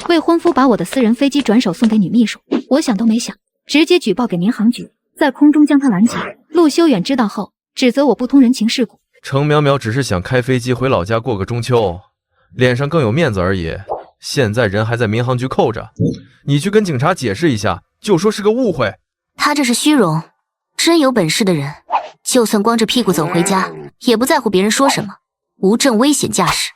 未婚夫把我的私人飞机转手送给女秘书，我想都没想，直接举报给民航局，在空中将他拦截。陆修远知道后，指责我不通人情世故。程淼淼只是想开飞机回老家过个中秋，脸上更有面子而已。现在人还在民航局扣着，你去跟警察解释一下，就说是个误会。他这是虚荣，真有本事的人，就算光着屁股走回家，也不在乎别人说什么。无证危险驾驶，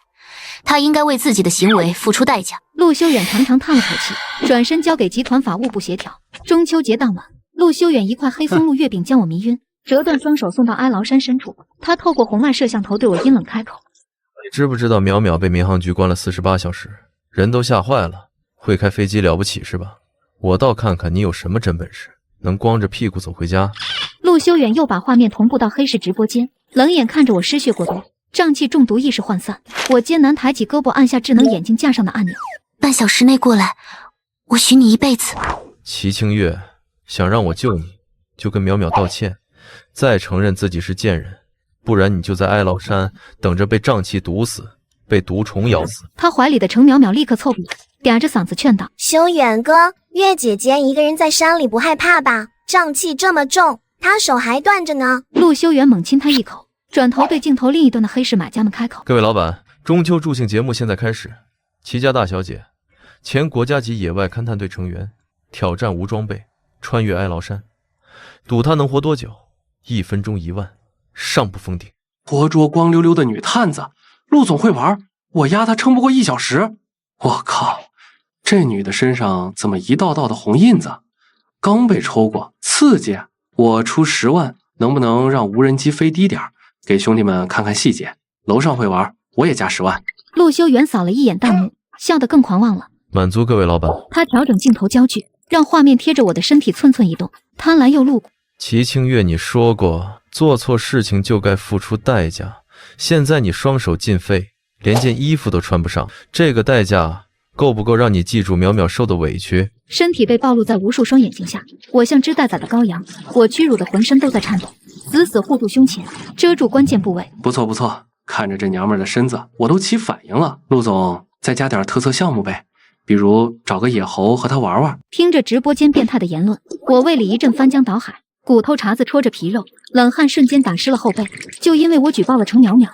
他应该为自己的行为付出代价。陆修远长长叹了口气，转身交给集团法务部协调。中秋节当晚，陆修远一块黑松露月饼将我迷晕，折断双手送到哀牢山深处。他透过红外摄像头对我阴冷开口：“你知不知道淼淼被民航局关了48小时，人都吓坏了。会开飞机了不起是吧？我倒看看你有什么真本事，能光着屁股走回家。”陆修远又把画面同步到黑市直播间，冷眼看着我失血过多，瘴气中毒意识涣散。我艰难抬起胳膊按下智能眼镜架上的按钮。半小时内过来，我许你一辈子。齐清月，想让我救你，就跟淼淼道歉，再承认自己是贱人，不然你就在哀牢山等着被瘴气毒死，被毒虫咬死。他怀里的程淼淼立刻凑过来，嗲着嗓子劝道：“修远哥，月姐姐一个人在山里不害怕吧？瘴气这么重，她手还断着呢。”陆修远猛亲他一口，转头对镜头另一端的黑市买家们开口：“各位老板，中秋助兴节目现在开始。齐家大小姐，前国家级野外勘探队成员，挑战无装备穿越哀牢山，赌他能活多久？1分钟1万，上不封顶。活捉光溜溜的女探子，陆总会玩，我压她撑不过1小时。我靠，这女的身上怎么一道道的红印子？刚被抽过，刺激！我出10万，能不能让无人机飞低点，给兄弟们看看细节？楼上会玩，我也加10万。”陆修远扫了一眼弹幕，笑得更狂妄了。满足各位老板。他调整镜头焦距，让画面贴着我的身体寸寸移动，贪婪又露骨。齐清月，你说过做错事情就该付出代价，现在你双手尽废，连件衣服都穿不上，这个代价够不够让你记住淼淼受的委屈？身体被暴露在无数双眼睛下，我像只待宰的羔羊，我屈辱的浑身都在颤抖，死死护住胸前，遮住关键部位。不错不错，看着这娘们儿的身子，我都起反应了。陆总，再加点特色项目呗，比如找个野猴和他玩玩。听着直播间变态的言论，我胃里一阵翻江倒海，骨头碴子戳着皮肉，冷汗瞬间打湿了后背。就因为我举报了程淼淼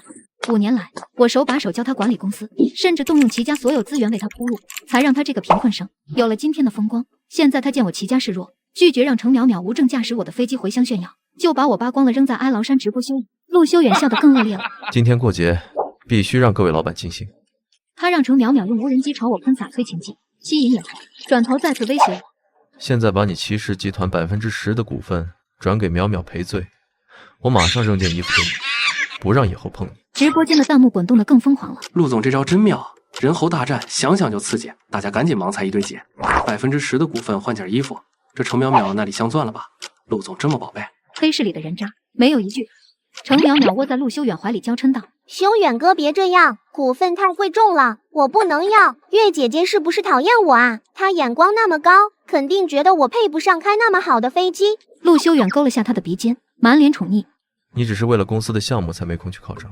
，5年来，我手把手教他管理公司，甚至动用齐家所有资源为他铺路，才让他这个贫困生有了今天的风光。现在他见我齐家示弱，拒绝让程淼淼无证驾驶我的飞机回乡炫耀，就把我扒光了扔在哀牢山直播修理。陆修远笑得更恶劣了。今天过节，必须让各位老板尽兴。他让程淼淼用无人机朝我喷洒催情剂，吸引眼球，转头再次威胁我。现在把你齐氏集团10%的股份转给淼淼赔罪，我马上扔件衣服给你，不让以后碰你。直播间的弹幕滚动得更疯狂了。陆总这招真妙，人猴大战，想想就刺激，大家赶紧忙猜一堆解。10%的股份换件衣服，这程淼淼那里镶钻了吧？陆总这么宝贝。黑市里的人渣没有一句。程淼淼窝在陆修远怀里娇嗔道：“修远哥别这样，股份太贵重了，我不能要。月姐姐是不是讨厌我啊？她眼光那么高，肯定觉得我配不上开那么好的飞机。”陆修远勾了下他的鼻尖，满脸宠溺：“你只是为了公司的项目才没空去考证，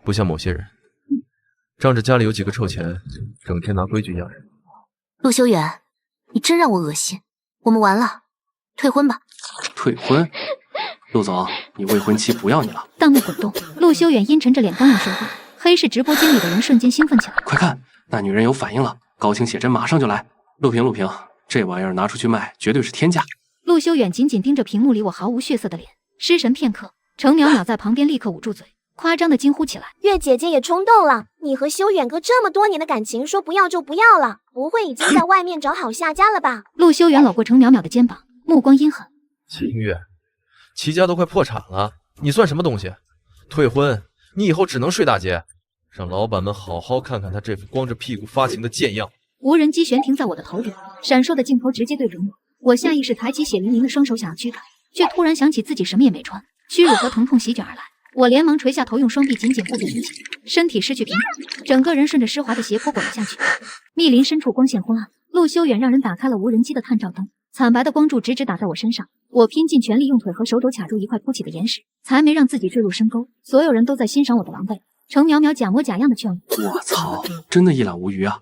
不像某些人，仗着家里有几个臭钱，整天拿规矩压人。”陆修远，你真让我恶心。我们完了，退婚吧。退婚？陆总，你未婚妻不要你了。弹幕滚动，陆修远阴沉着脸刚要说话，黑市直播间里的人瞬间兴奋起来。快看，那女人有反应了，高清写真马上就来。录屏，这玩意儿拿出去卖绝对是天价。陆修远紧紧盯着屏幕里我毫无血色的脸，失神片刻。程淼淼在旁边立刻捂住嘴，夸张的惊呼起来：“月姐姐也冲动了，你和修远哥这么多年的感情，说不要就不要了，不会已经在外面找好下家了吧？”陆修远搂过程淼淼的肩膀，目光阴狠：“秦月，齐家都快破产了，你算什么东西？退婚，你以后只能睡大街，让老板们好好看看他这副光着屁股发情的贱样。”无人机悬停在我的头顶，闪烁的镜头直接对准我。我下意识抬起血淋淋的双手想要驱赶，却突然想起自己什么也没穿，屈辱和疼痛席卷而来。我连忙垂下头，用双臂紧紧护住胸前，身体失去平衡，整个人顺着湿滑的斜坡滚了下去。密林深处光线昏暗，陆修远让人打开了无人机的探照灯，惨白的光柱直直打在我身上。我拼尽全力用腿和手肘卡住一块凸起的岩石，才没让自己坠入深沟。所有人都在欣赏我的狼狈。程淼淼假模假样的劝我：“我操，真的一览无余啊！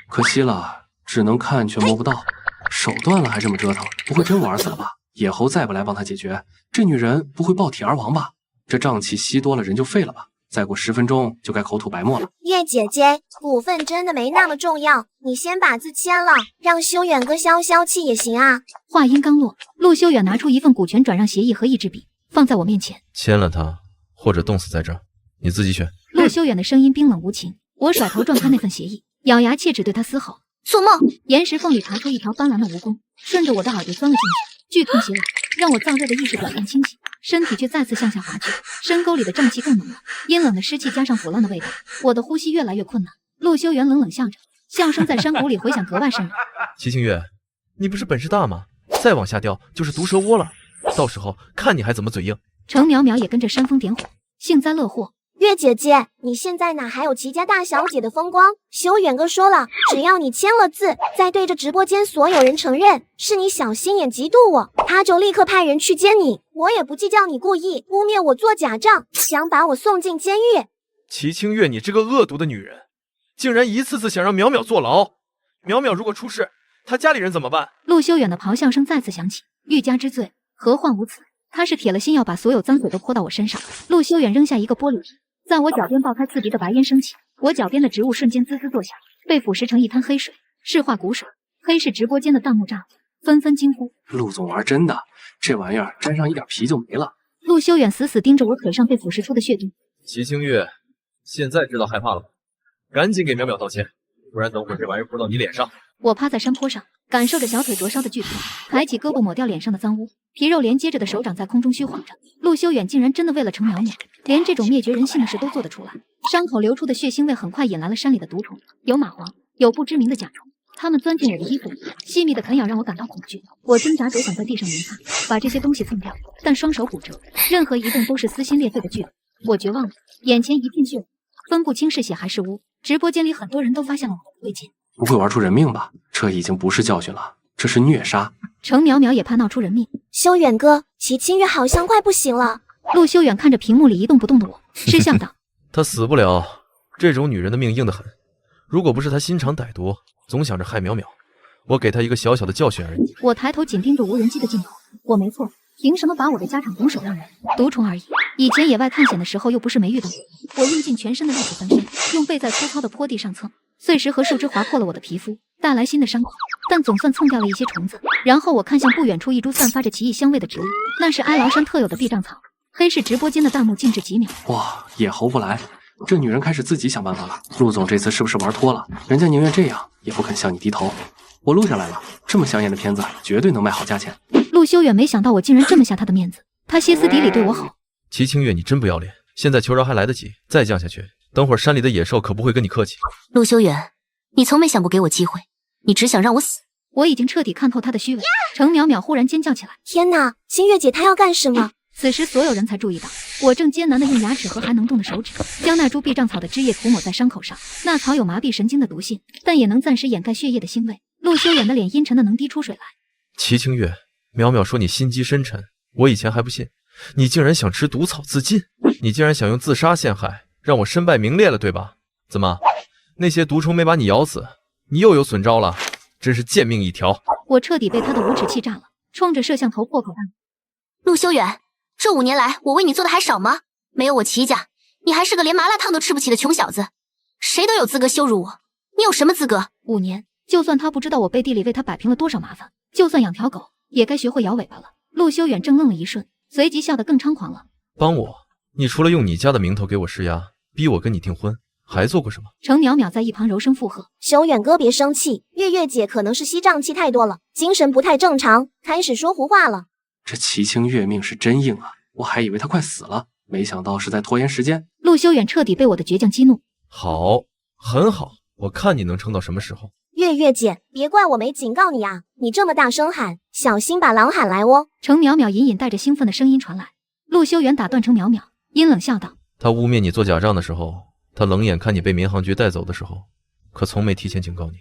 可惜了，只能看却摸不到，手断了还这么折腾，不会真玩死了吧？野猴再不来帮他解决，这女人不会爆体而亡吧？这瘴气吸多了人就废了吧？再过10分钟就该口吐白沫了。月姐姐，股份真的没那么重要，你先把字签了，让修远哥消消气也行啊。话音刚落，陆修远拿出一份股权转让协议和一支笔，放在我面前。签了它，或者冻死在这儿，你自己选。陆修远的声音冰冷无情，我甩头撞开那份协议，咬牙切齿对他嘶吼。做梦！岩石缝里爬出一条斑斓的蜈蚣，顺着我的耳朵钻了进去，剧痛袭来，让我燥热的意识短暂清醒，身体却再次向下滑去。深沟里的瘴气更浓了，阴冷的湿气加上腐烂的味道，我的呼吸越来越困难。陆修远冷冷笑着，笑声在山谷里回响格外渗人。齐清月，你不是本事大吗？再往下掉就是毒蛇窝了，到时候看你还怎么嘴硬。程淼淼也跟着煽风点火，幸灾乐祸。月姐姐，你现在哪还有齐家大小姐的风光？修远哥说了，只要你签了字，再对着直播间所有人承认是你小心眼嫉妒我，他就立刻派人去接你。我也不计较你故意污蔑我做假账，想把我送进监狱。齐清月，你这个恶毒的女人，竟然一次次想让淼淼坐牢。淼淼如果出事，她家里人怎么办？陆修远的咆哮声再次响起，欲加之罪，何患无辞？他是铁了心要把所有脏水都泼到我身上。陆修远扔下一个玻璃瓶，在我脚边爆开刺鼻的白烟升起，我脚边的植物瞬间滋滋作响，被腐蚀成一滩黑水，市化谷水。黑市直播间的弹幕炸了，纷纷惊呼：陆总玩真的，这玩意儿沾上一点皮就没了。陆修远死死盯着我腿上被腐蚀出的血洞。齐清月，现在知道害怕了吧？赶紧给淼淼道歉，不然等会儿这玩意儿泼到你脸上。我趴在山坡上，感受着小腿灼烧的剧痛，抬起胳膊抹掉脸上的脏污，皮肉连接着的手掌在空中虚晃着。陆修远竟然真的为了程淼淼，连这种灭绝人性的事都做得出来。伤口流出的血腥味很快引来了山里的毒虫，有蚂蟥，有不知名的甲虫，它们钻进我的衣服里，细密的啃咬让我感到恐惧。我挣扎着想在地上摩擦，把这些东西蹭掉，但双手骨折，任何移动都是撕心裂肺的剧痛。我绝望了，眼前一片血，分不清是血还是污。直播间里很多人都发现了我的不对劲。不会玩出人命吧？这已经不是教训了，这是虐杀。程淼淼也怕闹出人命。修远哥，齐清月好像快不行了。陆修远看着屏幕里一动不动的我，嗤笑道：她死不了，这种女人的命硬得很。如果不是她心肠歹毒，总想着害淼淼，我给她一个小小的教训而已。我抬头紧盯着无人机的镜头，我没错，凭什么把我的家产拱手让人？毒虫而已，以前野外探险的时候又不是没遇到过。我用尽全身的力气翻身，用背在粗糙的坡地上蹭，碎石和树枝划破了我的皮肤，带来新的伤口，但总算蹭掉了一些虫子。然后我看向不远处一株散发着奇异香味的植物，那是哀牢山特有的避障草。黑市直播间的弹幕静止几秒。哇，野猴不来，这女人开始自己想办法了。陆总这次是不是玩脱了？人家宁愿这样，也不肯向你低头。我录下来了，这么香艳的片子，绝对能卖好价钱。陆修远没想到我竟然这么下他的面子，他歇斯底里对我吼：齐清月，你真不要脸！现在求饶还来得及，再降下去，等会儿山里的野兽可不会跟你客气。陆修远，你从没想过给我机会，你只想让我死。我已经彻底看透他的虚伪。程淼淼忽然尖叫起来：天哪，清月姐她要干什么？此时所有人才注意到，我正艰难地用牙齿和还能动的手指，将那株避障草的汁液涂抹在伤口上。那草有麻痹神经的毒性，但也能暂时掩盖血液的腥味。陆修远的脸阴沉的能滴出水来。齐清月，淼淼说你心机深沉，我以前还不信，你竟然想吃毒草自尽，你竟然想用自杀陷害，让我身败名裂了，对吧？怎么，那些毒虫没把你咬死，你又有损招了？真是贱命一条！我彻底被他的无耻气炸了，冲着摄像头破口大骂：陆修远，这5年来我为你做的还少吗？没有我齐家，你还是个连麻辣烫都吃不起的穷小子，谁都有资格羞辱我，你有什么资格？5年，就算他不知道我背地里为他摆平了多少麻烦，就算养条狗，也该学会摇尾巴了。陆修远正愣了一瞬，随即笑得更猖狂了。帮我？你除了用你家的名头给我施压，逼我跟你订婚，还做过什么？程淼淼在一旁柔声附和：修远哥别生气，月月姐可能是吸瘴气太多了，精神不太正常，开始说胡话了。这齐清月命是真硬啊，我还以为她快死了，没想到是在拖延时间。陆修远彻底被我的倔强激怒。好，很好，我看你能撑到什么时候。月月姐，别怪我没警告你啊，你这么大声喊，小心把狼喊来哦。程淼淼隐隐带着兴奋的声音传来。陆修远打断程淼淼，阴冷笑道：他污蔑你做假账的时候，他冷眼看你被民航局带走的时候，可从没提前警告你。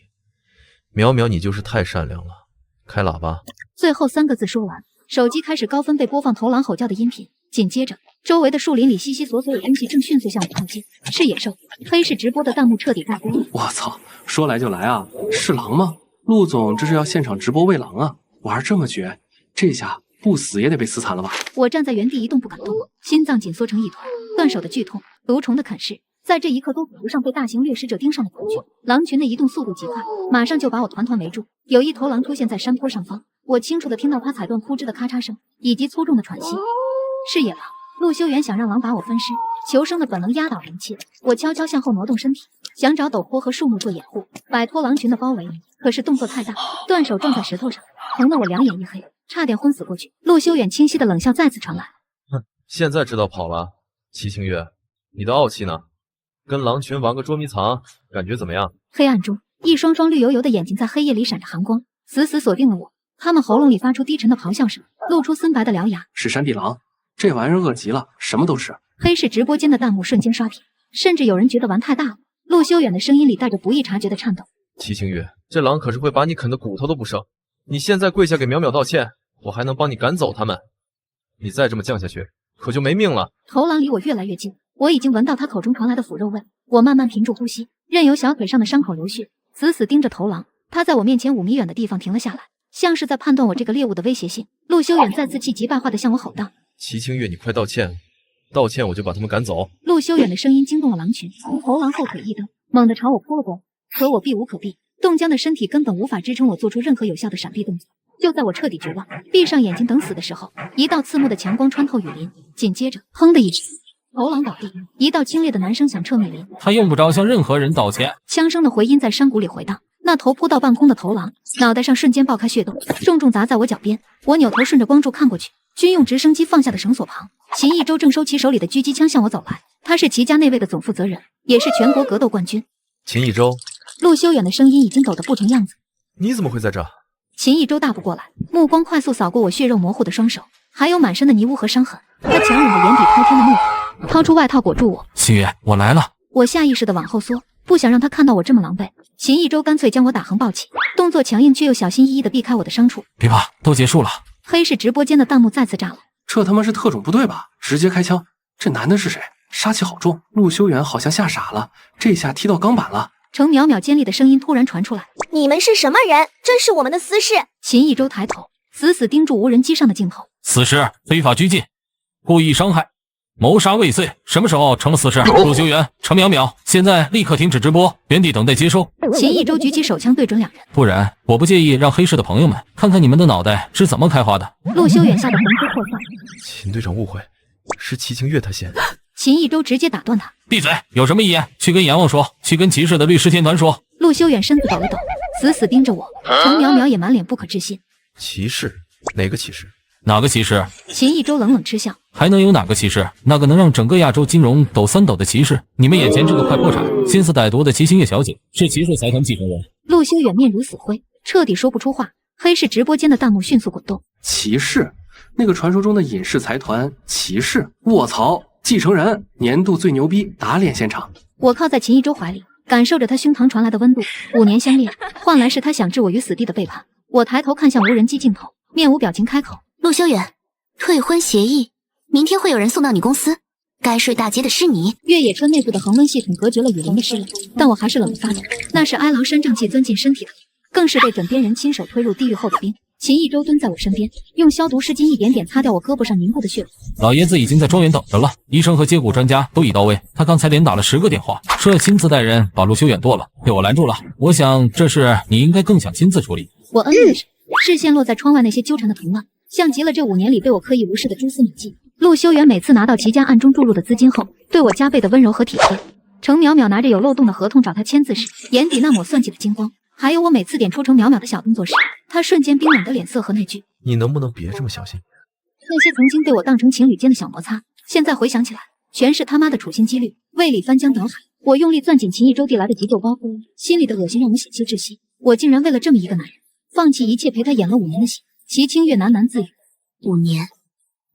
淼淼，你就是太善良了。开喇叭。最后3个字说完，手机开始高分贝播放头狼吼叫的音频，紧接着周围的树林里稀稀索索有东西正迅速向我靠近，是野兽。黑市直播的弹幕彻底炸锅。我操，说来就来啊，是狼吗？陆总这是要现场直播喂狼啊？玩这么绝，这下不死也得被撕残了吧？我站在原地一动不敢动，心脏紧缩成一团，断手的剧痛，毒虫的啃噬，在这一刻都比不上被大型掠食者盯上的恐惧。狼群的移动速度极快，马上就把我团团围住。有一头狼出现在山坡上方，我清楚地听到它踩断枯枝的咔嚓声，以及粗重的喘息。是野狼。陆修远想让狼把我分尸，求生的本能压倒人气。我悄悄向后挪动身体，想找陡坡和树木做掩护，摆脱狼群的包围。可是动作太大，断手撞在石头上，疼得我两眼一黑，差点昏死过去。陆修远清晰的冷笑再次传来：“哼，现在知道跑了。齐清月，你的傲气呢？跟狼群玩个捉迷藏，感觉怎么样？”黑暗中，一双双绿油油的眼睛在黑夜里闪着寒光，死死锁定了我。他们喉咙里发出低沉的咆哮声，露出森白的獠牙。是山地狼。这玩意儿饿极了，什么都吃。黑市直播间的弹幕瞬间刷屏，甚至有人觉得玩太大了。陆修远的声音里带着不易察觉的颤抖。齐清月，这狼可是会把你啃得骨头都不剩。你现在跪下给淼淼道歉，我还能帮你赶走他们。你再这么犟下去，可就没命了。头狼离我越来越近，我已经闻到他口中传来的腐肉味。我慢慢屏住呼吸，任由小腿上的伤口流血，死死盯着头狼。他在我面前5米远的地方停了下来，像是在判断我这个猎物的威胁性。陆修远再次气急败坏地向我吼道：“齐清月，你快道歉！道歉我就把他们赶走。”陆修远的声音惊动了狼群，头狼后腿一蹬，猛地朝我扑了过来。可我避无可避，冻僵的身体根本无法支撑我做出任何有效的闪避动作。就在我彻底绝望，闭上眼睛等死的时候，一道刺目的强光穿透雨林，紧接着砰的一声，头狼倒地，一道清冽的男声响彻密林。他用不着向任何人道歉。枪声的回音在山谷里回荡。那头扑到半空的头狼，脑袋上瞬间爆开血洞，重重砸在我脚边。我扭头顺着光柱看过去，军用直升机放下的绳索旁，秦一舟正收起手里的狙击枪向我走来。他是齐家内卫的总负责人，也是全国格斗冠军。秦一舟，陆修远的声音已经抖得不成样子。你怎么会在这？秦一舟大步过来，目光快速扫过我血肉模糊的双手，还有满身的泥污和伤痕。他强忍着眼底滔天的怒火，掏出外套裹住我。星月，我来了。我下意识地往后缩，不想让他看到我这么狼狈。秦一舟干脆将我打横抱起，动作强硬却又小心翼翼地避开我的伤处。别怕，都结束了。黑市直播间的弹幕再次炸了。这他妈是特种部队吧？直接开枪！这男的是谁？杀气好重。陆修远好像吓傻了，这下踢到钢板了。程淼淼尖利的声音突然传出来：“你们是什么人？这是我们的私事。”秦一舟抬头，死死盯住无人机上的镜头。此时非法拘禁、故意伤害、谋杀未遂，什么时候成了死事？陆修远、程淼淼，现在立刻停止直播，原地等待接收。秦一舟举起手枪对准两人，不然我不介意让黑市的朋友们看看你们的脑袋是怎么开花的。陆修远吓得魂飞魄散。秦队长误会，是齐清月他先。秦一舟直接打断他：“闭嘴！有什么遗言去跟阎王说，去跟骑士的律师天团说。”陆修远身子抖了抖，死死盯着我。程淼淼也满脸不可置信：“骑士？哪个骑士？哪个骑士？”秦一舟冷冷嗤笑：“还能有哪个骑士？那个能让整个亚洲金融抖三抖的骑士？你们眼前这个快破产、心思歹毒的齐星月小姐，是骑士财团继承人。”陆修远面如死灰，彻底说不出话。黑市直播间的弹幕迅速滚动：“骑士？那个传说中的隐士财团骑士？卧槽！继承人，年度最牛逼，打脸现场。”我靠在秦一舟怀里，感受着他胸膛传来的温度。5年相恋，换来是他想置我于死地的背叛。我抬头看向无人机镜头，面无表情开口：“陆修远，退婚协议，明天会有人送到你公司，该睡大街的是你。”越野车内部的恒温系统隔绝了雨林的湿冷，但我还是冷得发抖。那是哀牢山瘴气钻进身体的，更是被枕边人亲手推入地狱后的冰。秦一舟蹲在我身边，用消毒湿巾一点点擦掉我胳膊上凝固的血。老爷子已经在庄园等着了，医生和接骨专家都已到位。他刚才连打了10个电话，说要亲自带人把陆修远剁了，被我拦住了。我想这事你应该更想亲自处理。我了声，视线落在窗外那些纠缠的藤蔓，像极了这5年里被我刻意无视的蛛丝马迹。陆修远每次拿到齐家暗中注入的资金后，对我加倍的温柔和体贴。程淼淼拿着有漏洞的合同找他签字时，眼底那抹算计的金光。还有我每次点出程淼淼的小动作时，他瞬间冰冷的脸色和那句“你能不能别这么小心？”那些曾经被我当成情侣间的小摩擦，现在回想起来，全是他妈的处心积虑，胃里翻江倒海。我用力攥紧秦一舟递来的急救包，心里的恶心让我险些窒息。我竟然为了这么一个男人，放弃一切陪他演了5年的戏。齐清月喃喃自语：“5年，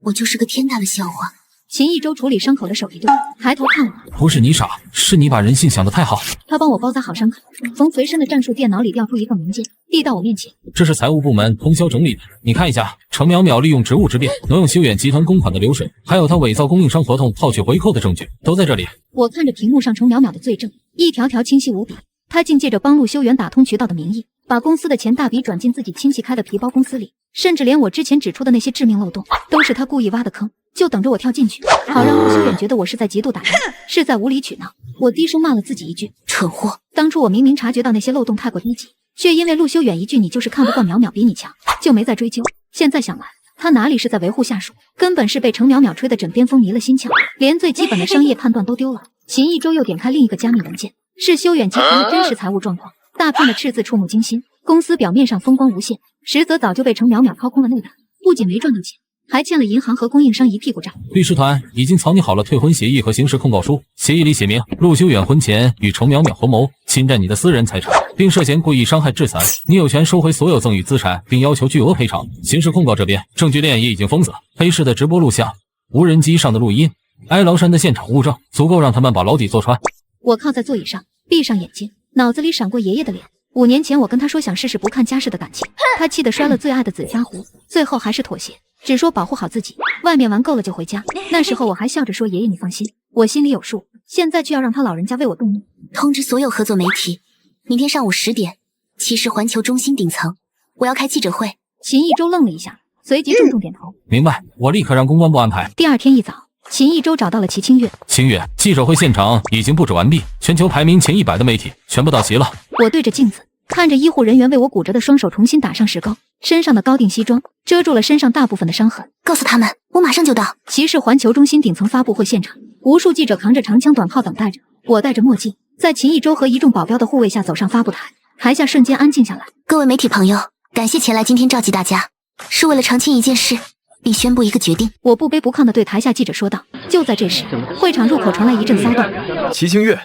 我就是个天大的笑话。”秦一舟处理伤口的手一顿，抬头看我：“不是你傻，是你把人性想得太好。”他帮我包扎好伤口，从随身的战术电脑里调出一份文件，递到我面前：“这是财务部门通宵整理的，你看一下。程淼淼利用职务之便挪用修远集团公款的流水，还有他伪造供应商合同套取回扣的证据，都在这里。”我看着屏幕上程淼淼的罪证，一条条清晰无比。他竟借着帮陆修远打通渠道的名义，把公司的钱大笔转进自己亲戚开的皮包公司里，甚至连我之前指出的那些致命漏洞，都是他故意挖的坑，就等着我跳进去，好让陆修远觉得我是在极度打压，是在无理取闹。我低声骂了自己一句蠢货。当初我明明察觉到那些漏洞太过低级，却因为陆修远一句你就是看不惯淼淼比你强，就没再追究。现在想来，他哪里是在维护下属，根本是被程淼淼吹得枕边风迷了心窍，连最基本的商业判断都丢了。秦一舟又点开另一个加密文件，是修远集团的真实财务状况，大片的赤字触目惊心，公司表面上风光无限，实则早就被程淼淼掏空了内胆，不仅没赚到钱，还欠了银行和供应商一屁股债。律师团已经草拟好了退婚协议和刑事控告书，协议里写明陆修远婚前与程淼淼合谋侵占你的私人财产，并涉嫌故意伤害致残，你有权收回所有赠与资产，并要求巨额赔偿。刑事控告这边，证据链也已经封死，黑市的直播录像、无人机上的录音、哀牢山的现场物证，足够让他们把牢底坐穿。我靠在座椅上，闭上眼睛，脑子里闪过爷爷的脸。5年前我跟他说想试试不看家世的感情，他气得摔了最爱的紫砂壶，最后还是妥协，只说保护好自己，外面玩够了就回家。那时候我还笑着说爷爷你放心，我心里有数，现在却要让他老人家为我动怒。通知所有合作媒体，明天上午10点，7时环球中心顶层，我要开记者会。秦一舟愣了一下，随即重重点头。明白，我立刻让公关部安排。第二天一早，秦一舟找到了齐清月。清月，记者会现场已经布置完毕，全球排名前100的媒体全部到齐了。我对着镜子，看着医护人员为我骨折的双手重新打上石膏，身上的高定西装遮住了身上大部分的伤痕。告诉他们，我马上就到。齐氏环球中心顶层发布会现场，无数记者扛着长枪短炮等待着，我戴着墨镜，在秦一舟和一众保镖的护卫下走上发布台，台下瞬间安静下来。各位媒体朋友，感谢前来今天召集大家，是为了澄清一件事，并宣布一个决定。我不卑不亢地对台下记者说道。就在这时，会场入口传来一阵骚动。齐清月，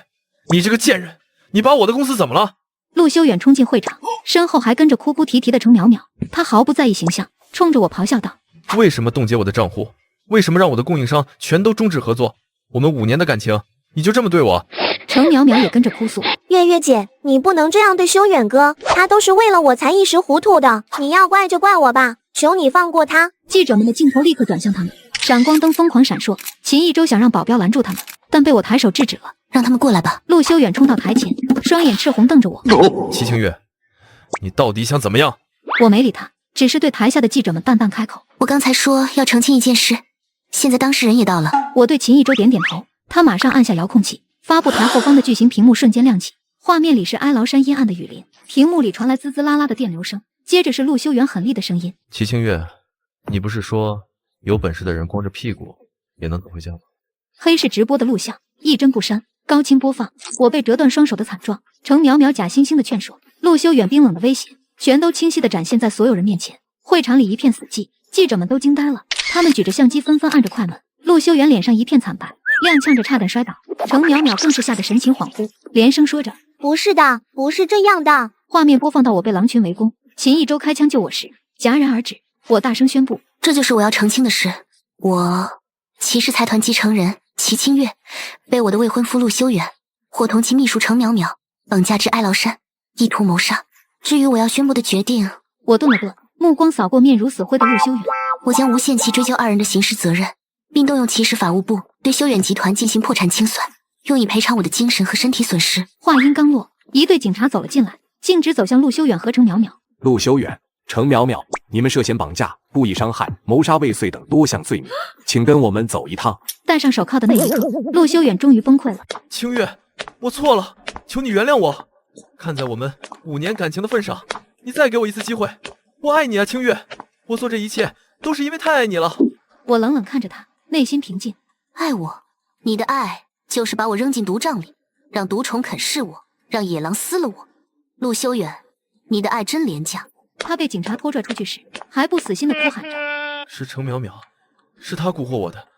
你这个贱人，你把我的公司怎么了？陆修远冲进会场，身后还跟着哭哭啼啼的程淼淼，他毫不在意形象，冲着我咆哮道：为什么冻结我的账户？为什么让我的供应商全都终止合作？我们5年的感情，你就这么对我？程淼淼也跟着哭诉：月月姐，你不能这样对修远哥，他都是为了我才一时糊涂的，你要怪就怪我吧，求你放过他。记者们的镜头立刻转向他们，闪光灯疯狂闪烁。秦一舟想让保镖拦住他们，但被我抬手制止了。让他们过来吧。陆修远冲到台前，双眼赤红瞪着我。齐清月，你到底想怎么样？我没理他，只是对台下的记者们淡淡开口：我刚才说要澄清一件事，现在当事人也到了。我对秦一舟点点头，他马上按下遥控器，发布台后方的巨型屏幕瞬间亮起，画面里是哀牢山阴暗的雨林，屏幕里传来滋滋啦啦的电流声，接着是陆修远狠厉的声音：齐清月，你不是说有本事的人光着屁股也能走回家吗？黑市直播的录像一帧不删，高清播放，我被折断双手的惨状，程淼淼假惺惺的劝说，陆修远冰冷的威胁，全都清晰地展现在所有人面前。会场里一片死寂，记者们都惊呆了，他们举着相机纷纷按着快门。陆修远脸上一片惨白，踉跄着差点摔倒，程淼淼更是吓得神情恍惚，连声说着：不是的，不是这样的。画面播放到我被狼群围攻，秦一舟开枪救我时戛然而止。我大声宣布：这就是我要澄清的事，我齐氏财团继承人齐清月被我的未婚夫陆修远伙同其秘书程淼淼绑架至哀牢山，意图谋杀。至于我要宣布的决定，我顿了顿，目光扫过面如死灰的陆修远，我将无限期追究2人的刑事责任，并动用齐氏法务部对修远集团进行破产清算，用以赔偿我的精神和身体损失。话音刚落，一队警察走了进来，径直走向陆修远和程淼淼。陆修远、程淼淼，你们涉嫌绑架、故意伤害、谋杀未遂等多项罪名，请跟我们走一趟。戴上手铐的那一刻，陆修远终于崩溃了。清月，我错了，求你原谅我。看在我们5年感情的份上，你再给我一次机会。我爱你啊，清月，我做这一切都是因为太爱你了。我冷冷看着他，内心平静。爱我？你的爱就是把我扔进毒瘴里，让毒虫啃噬我，让野狼撕了我。陆修远，你的爱真廉价。他被警察拖拽出去时，还不死心的哭喊着：是程淼淼，是他蛊惑我的，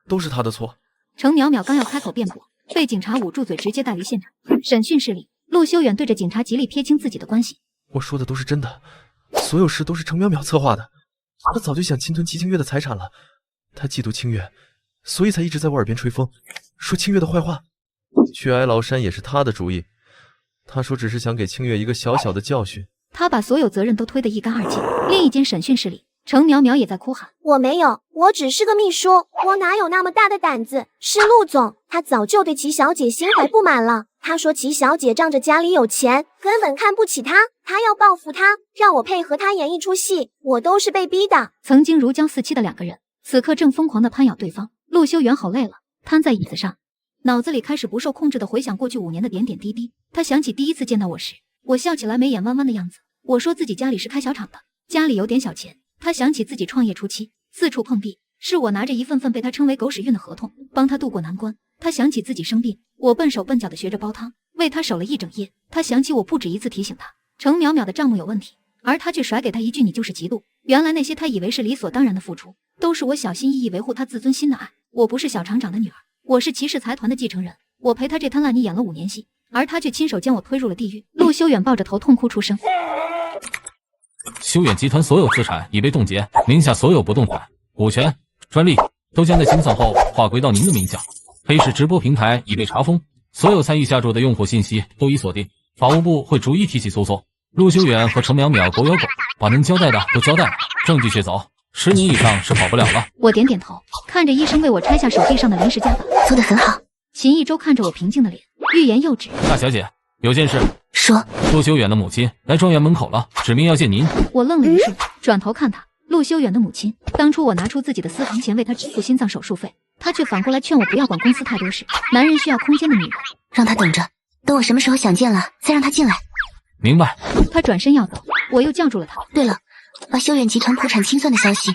都是他的错。程淼淼刚要开口辩驳，被警察捂住嘴，直接带离现场。审讯室里，陆修远对着警察极力撇清自己的关系。我说的都是真的，所有事都是程淼淼策划的。他早就想侵吞齐清月的财产了，他嫉妒清月，所以才一直在我耳边吹风，说清月的坏话。去哀牢山也是他的主意，他说只是想给清月一个小小的教训。他把所有责任都推得一干二净。另一间审讯室里，程淼淼也在哭喊：我没有，我只是个秘书，我哪有那么大的胆子？是陆总，他早就对齐小姐心怀不满了，他说齐小姐仗着家里有钱，根本看不起他，他要报复他，让我配合他演一出戏，我都是被逼的。曾经如胶似漆的两个人，此刻正疯狂地攀咬对方。陆修远好累了，瘫在椅子上，脑子里开始不受控制地回想过去5年的点点滴滴。他想起第一次见到我时，我笑起来眉眼弯弯的样子。我说自己家里是开小厂的，家里有点小钱。他想起自己创业初期四处碰壁，是我拿着一份份被他称为狗屎运的合同帮他渡过难关。他想起自己生病，我笨手笨脚的学着煲汤，为他守了一整夜。他想起我不止一次提醒他程淼淼的账目有问题，而他却甩给他一句你就是嫉妒。原来那些他以为是理所当然的付出，都是我小心翼翼维护他自尊心的爱。我不是小厂长的女儿，我是齐氏财团的继承人。我陪他这滩烂泥演了5年戏，而他却亲手将我推入了地狱。陆修远抱着头痛哭出声。修远集团所有资产已被冻结，名下所有不动产、股权、专利都将在清算后划归到您的名下。黑市直播平台已被查封，所有参与下注的用户信息都已锁定，法务部会逐一提起诉讼。陆修远和程淼淼狗咬狗，把能交代的都交代了，证据却走，10年以上是跑不了了。我点点头，看着医生为我拆下手臂上的临时夹板。做得很好。秦一舟看着我平静的脸，欲言又止。大小姐，有件事。说。陆修远的母亲来庄园门口了，指明要见您。我愣了一瞬，转头看他。陆修远的母亲，当初我拿出自己的私房钱为他支付心脏手术费，他却反过来劝我不要管公司太多事，男人需要空间的女人。让他等着，等我什么时候想见了，再让他进来。明白。他转身要走，我又叫住了他。对了，把修远集团破产清算的消息，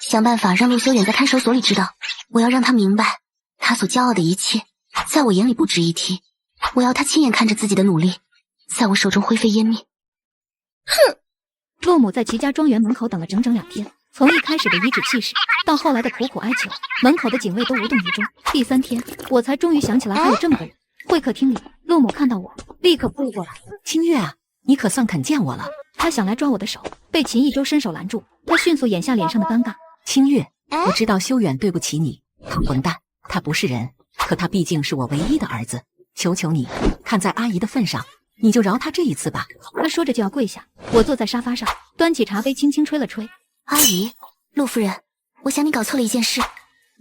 想办法让陆修远在看守所里知道。我要让他明白，他所骄傲的一切，在我眼里不值一提。我要他亲眼看着自己的努力，在我手中灰飞烟灭。哼！陆母在齐家庄园门口等了整整2天，从一开始的颐指气使，到后来的苦苦哀求，门口的警卫都无动于衷。第3天，我才终于想起来还有这么个人。会客厅里，陆母看到我，立刻扑了过来。清月啊，你可算肯见我了。他想来抓我的手，被秦一舟伸手拦住。他迅速掩下脸上的尴尬。清月，我知道修远对不起你，他混蛋，他不是人，可他毕竟是我唯一的儿子。求求你，看在阿姨的份上，你就饶他这一次吧。他说着就要跪下，我坐在沙发上，端起茶杯轻轻吹了吹。阿姨，陆夫人，我想你搞错了一件事，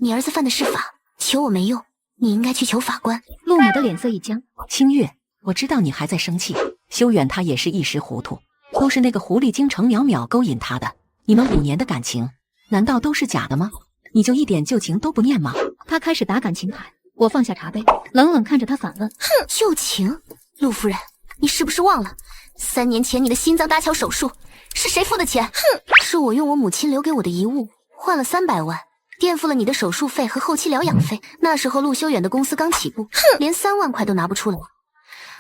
你儿子犯的是法，求我没用，你应该去求法官。陆母的脸色一僵。清月，我知道你还在生气，修远他也是一时糊涂，都是那个狐狸精程淼淼勾引他的。你们5年的感情，难道都是假的吗？你就一点旧情都不念吗？他开始打感情牌。我放下茶杯，冷冷看着他反问：哼，旧情？陆夫人，你是不是忘了3年前你的心脏搭桥手术是谁付的钱？哼，是我用我母亲留给我的遗物换了300万，垫付了你的手术费和后期疗养费。那时候陆修远的公司刚起步，哼，连3万块都拿不出来。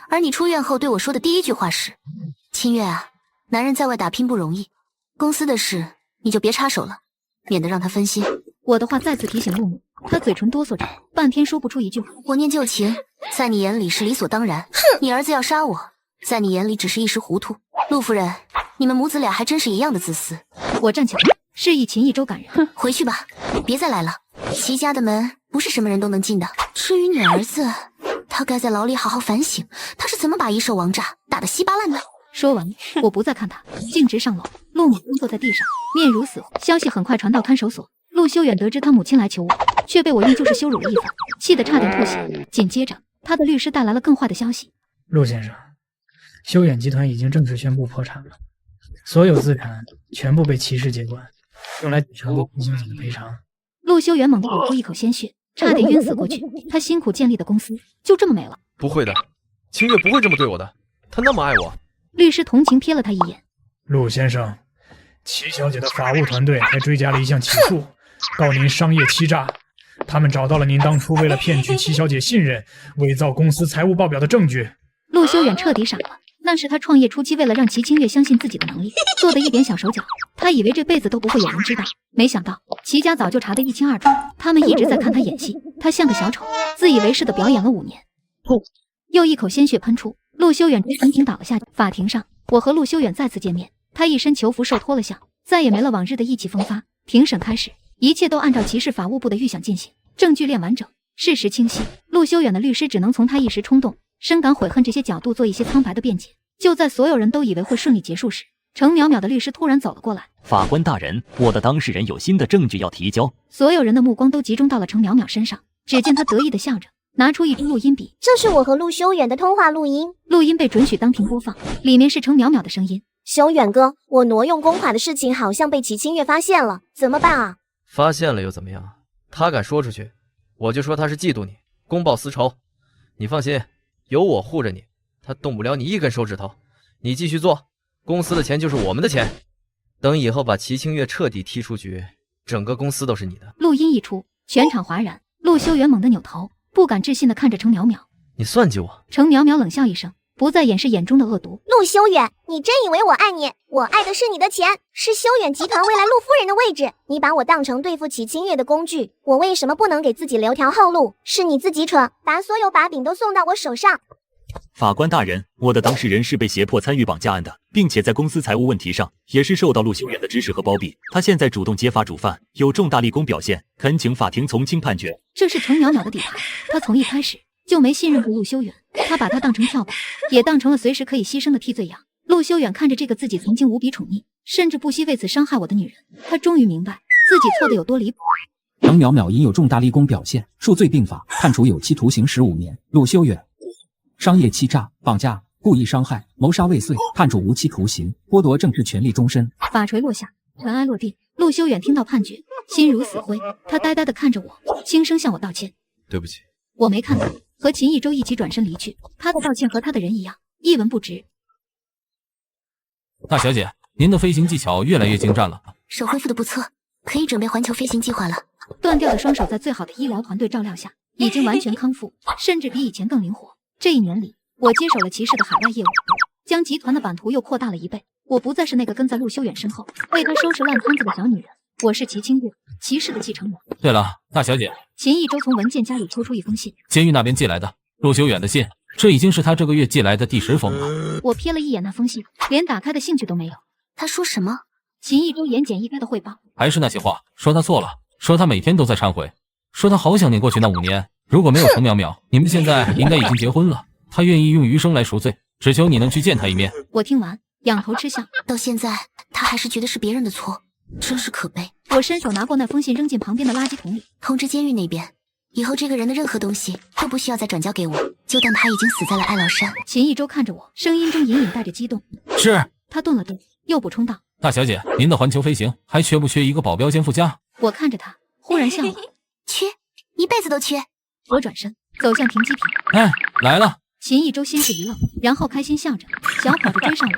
而你出院后对我说的第一句话是：清月啊，男人在外打拼不容易，公司的事你就别插手了，免得让他分心。我的话再次提醒陆母，他嘴唇哆嗦着，半天说不出一句话。我念旧情，在你眼里是理所当然。哼，你儿子要杀我，在你眼里只是一时糊涂。陆夫人，你们母子俩还真是一样的自私。我站起来，示意秦一舟赶人。哼，回去吧，别再来了。齐家的门不是什么人都能进的。至于你儿子，他该在牢里好好反省，他是怎么把一手王炸打得稀巴烂的。说完，我不再看他，径直上楼。陆母蹲坐在地上，面如死灰。消息很快传到看守所。陆修远得知他母亲来求我，却被我用就是羞辱了一番，气得差点吐血。紧接着，他的律师带来了更坏的消息。陆先生，修远集团已经正式宣布破产了，所有资产全部被齐氏接管，用来偿对秦小姐的赔偿。陆修远猛地呕出一口鲜血，差点晕死过去。他辛苦建立的公司就这么没了。不会的，清月不会这么对我的，她那么爱我。律师同情瞥了他一眼。陆先生，齐小姐的法务团队还追加了一项起诉，告您商业欺诈。他们找到了您当初为了骗取齐小姐信任，伪造公司财务报表的证据。陆修远彻底傻了，那是他创业初期为了让齐清月相信自己的能力做的一点小手脚，他以为这辈子都不会有人知道，没想到齐家早就查得一清二楚，他们一直在看他演戏，他像个小丑，自以为是的表演了5年。又一口鲜血喷出，陆修远直挺倒了下去。法庭上，我和陆修远再次见面，他一身囚服受脱了相，再也没了往日的意气风发。庭审开始，一切都按照齐氏法务部的预想进行，证据链完整，事实清晰。陆修远的律师只能从他一时冲动、深感悔恨这些角度做一些苍白的辩解。就在所有人都以为会顺利结束时，程淼淼的律师突然走了过来。法官大人，我的当事人有新的证据要提交。所有人的目光都集中到了程淼淼身上，只见他得意地笑着，拿出一支录音笔。这是我和陆修远的通话录音，录音被准许当屏播放，里面是程淼淼的声音。修远哥，我挪用公款的事情好像被齐清月发现了，怎么办啊？发现了又怎么样？他敢说出去，我就说他是嫉妒你，公报私仇。你放心，有我护着你，他动不了你一根手指头。你继续做，公司的钱就是我们的钱。等以后把齐清月彻底踢出局，整个公司都是你的。录音一出，全场哗然。陆修远猛地扭头，不敢置信地看着程淼淼。你算计我？程淼淼冷笑一声，不再掩饰眼中的恶毒。陆修远，你真以为我爱你？我爱的是你的钱，是修远集团未来陆夫人的位置。你把我当成对付齐清月的工具，我为什么不能给自己留条后路？是你自己蠢，把所有把柄都送到我手上。法官大人，我的当事人是被胁迫参与绑架案的，并且在公司财务问题上也是受到陆修远的指使和包庇。他现在主动揭发主犯，有重大立功表现，恳请法庭从轻判决。这是程淼淼的底牌，他从一开始就没信任过陆修远，他把他当成跳板，也当成了随时可以牺牲的替罪羊。陆修远看着这个自己曾经无比宠溺，甚至不惜为此伤害我的女人，他终于明白自己错的有多离谱。程淼淼因有重大立功表现，数罪并罚，判处有期徒刑15年。陆修远商业欺诈、绑架、故意伤害、谋杀未遂，判处无期徒刑，剥夺政治权利终身。法锤落下，尘埃落定。陆修远听到判决，心如死灰，他呆呆地看着我，轻声向我道歉：“对不起。”我没看到，和秦一舟一起转身离去。他的道歉和他的人一样，一文不值。大小姐，您的飞行技巧越来越精湛了，手恢复的不错，可以准备环球飞行计划了。断掉的双手在最好的医疗团队照料下，已经完全康复，甚至比以前更灵活。这1年里，我接手了骑士的海外业务，将集团的版图又扩大了1倍。我不再是那个跟在陆修远身后为他收拾烂摊子的小女人，我是齐清月，骑士的继承人。对了，大小姐，秦一舟从文件夹里抽出一封信，监狱那边寄来的，陆修远的信，这已经是他这个月寄来的第10封了。我瞥了一眼那封信，连打开的兴趣都没有。他说什么？秦一舟言简意赅的汇报，还是那些话，说他错了，说他每天都在忏悔，说他好想念过去那5年。如果没有程淼淼，你们现在应该已经结婚了。他愿意用余生来赎罪，只求你能去见他一面。我听完，仰头嗤笑。到现在，他还是觉得是别人的错，真是可悲。我伸手拿过那封信，扔进旁边的垃圾桶里，通知监狱那边，以后这个人的任何东西都不需要再转交给我，就当他已经死在了爱老山。秦一舟看着我，声音中隐隐带着激动。是。他顿了顿，又补充道：“大小姐，您的环球飞行还缺不缺一个保镖兼副驾？”我看着他，忽然笑了：“缺，一辈子都缺。”我转身走向停机坪。哎，来了。秦一舟先是一愣，然后开心笑着，小跑着追上我。